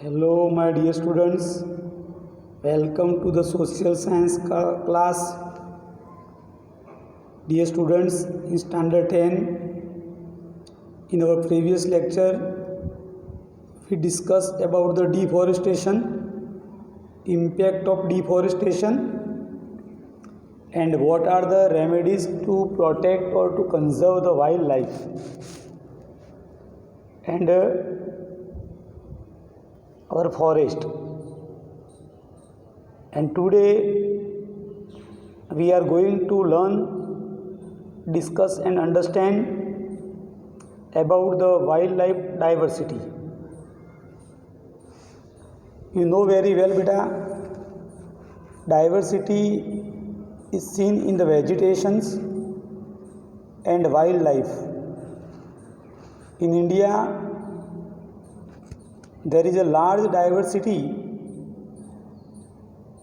Hello, my dear students. Welcome to the social science class. Dear students, in standard 10, in our previous lecture, we discussed about the deforestation, impact of deforestation, and what are the remedies to protect or to conserve the wildlife. And our forest. And today we are going to learn, discuss and understand about the wildlife diversity. You know very well, beta, diversity is seen in the vegetations and wildlife. In India, there is a large diversity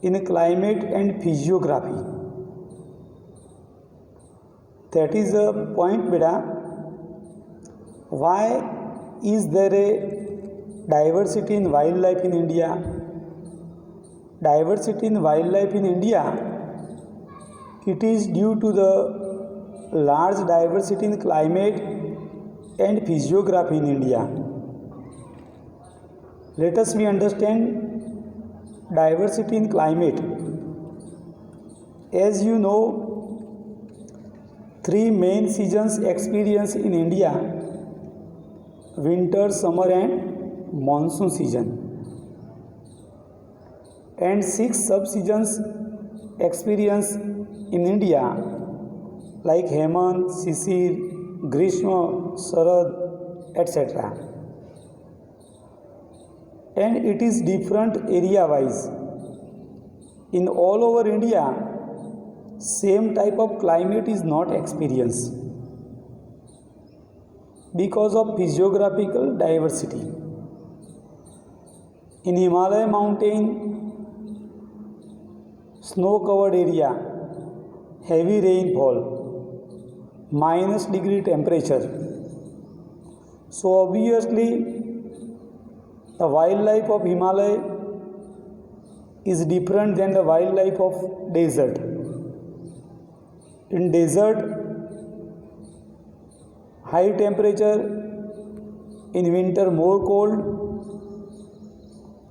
in climate and physiography. That is the point, beta. Why is there a diversity in wildlife in India? Diversity in wildlife in India, it is due to the large diversity in climate and physiography in India. Let us understand diversity in climate. As you know, three main seasons experienced in India: winter, summer and monsoon season, and six sub-seasons experienced in India like Hemant, Sisir, Grishma, Sharad, etc. And it is different area wise. In all over India, same type of climate is not experienced because of physiographical diversity. In Himalaya mountain, snow covered area, heavy rainfall, -degree temperature. So obviously the wildlife of Himalaya is different than the wildlife of desert. In desert, high temperature, in winter more cold,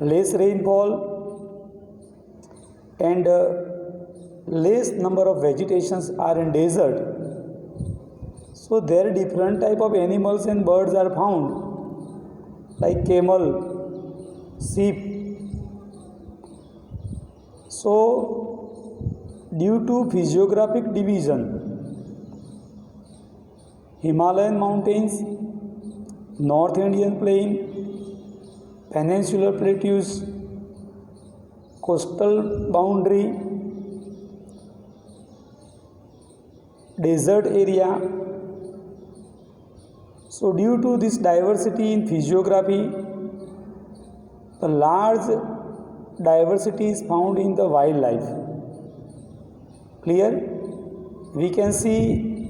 less rainfall, and less number of vegetations are in desert. So there different type of animals and birds are found, like camel, sheep. So due to physiographic division, Himalayan mountains, North Indian plain, peninsular plateaus, coastal boundary, desert area. So due to this diversity in physiography, the large diversity is found in the wildlife. Clear? We can see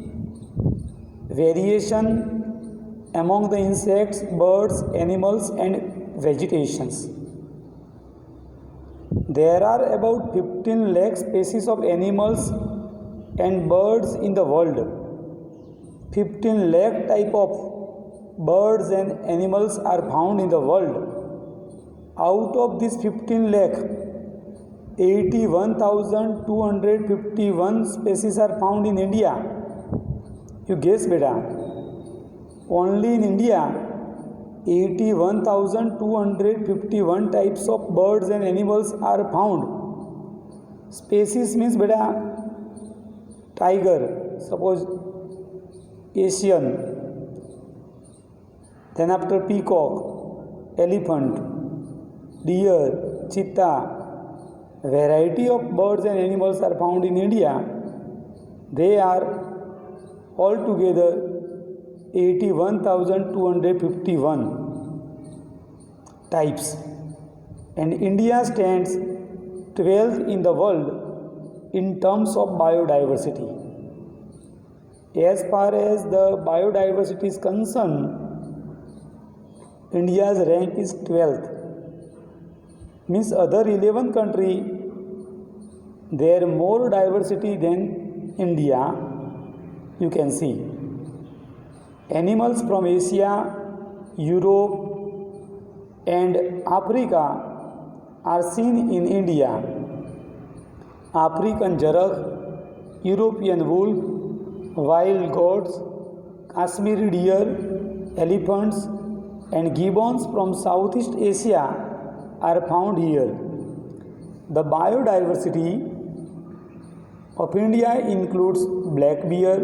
variation among the insects, birds, animals and vegetations. There are about 15 lakh species of animals and birds in the world. 15 lakh type of birds and animals are found in the world. Out of this 15 lakh, 81,251 species are found in India. You guess, beta. Only in India, 81,251 types of birds and animals are found. Species means, beta, tiger, suppose Asian, then after peacock, elephant, deer, cheetah. Variety of birds and animals are found in India. They are altogether 81,251 types, and India stands 12th in the world in terms of biodiversity. As far as the biodiversity is concerned, India's rank is 12th. means other 11 country there more diversity than India. You can see animals from Asia, Europe and Africa are seen in India. African jarak, European wolf, wild goats, Kashmiri deer, elephants and gibbons from Southeast Asia are found here. The biodiversity of India includes black bear,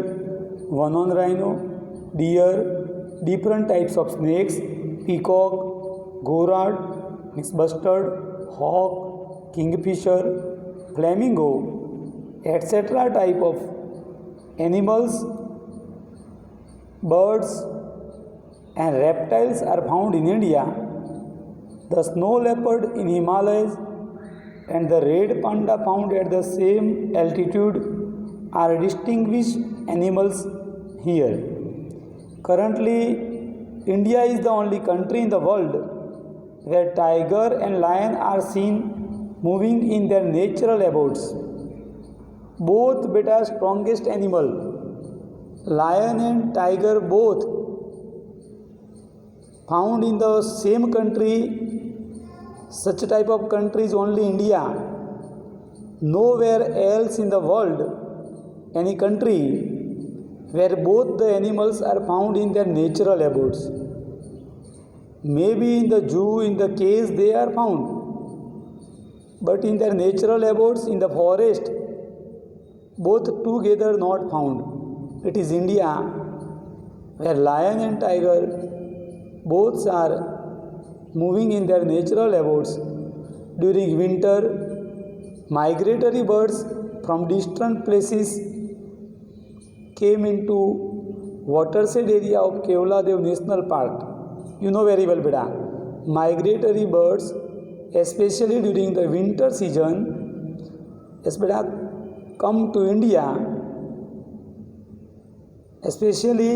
one-horned rhino, deer, different types of snakes, peacock, gorad, mixed bustard, hawk, kingfisher, flamingo, etc. type of animals, birds and reptiles are found in India. The snow leopard in Himalayas and the red panda found at the same altitude are distinguished animals here. Currently, India is the only country in the world where tiger and lion are seen moving in their natural abodes. Both beta strongest animal, lion and tiger both found in the same country. Such type of country is only India. Nowhere else in the world any country where both the animals are found in their natural abodes. Maybe in the zoo, in the cage they are found, but in their natural abodes in the forest both together not found. It is India where lion and tiger both are moving in their natural abodes. During winter, migratory birds from distant places came into watershed area of Kevladev National Park. You know very well, beta. Migratory birds, especially during the winter season, yes, beta, come to India, especially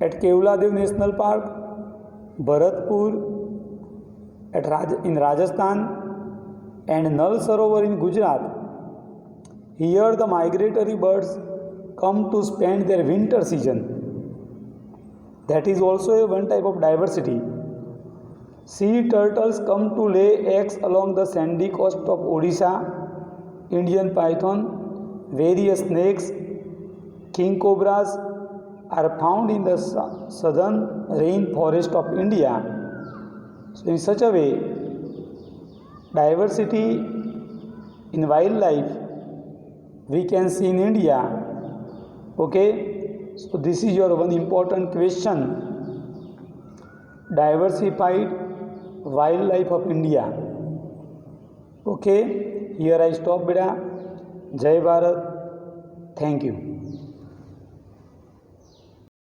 at Kevladev National Park, Bharatpur in Rajasthan and Nal Sarovar in Gujarat. Here the migratory birds come to spend their winter season. That is also one type of diversity. Sea turtles come to lay eggs along the sandy coast of Odisha. Indian python, various snakes, king cobras are found in the southern rainforest of India. So in such a way, diversity in wildlife we can see in India. Okay, so this is your one important question. Diversified wildlife of India. Okay, here I stop, beta. Jai Bharat. Thank you.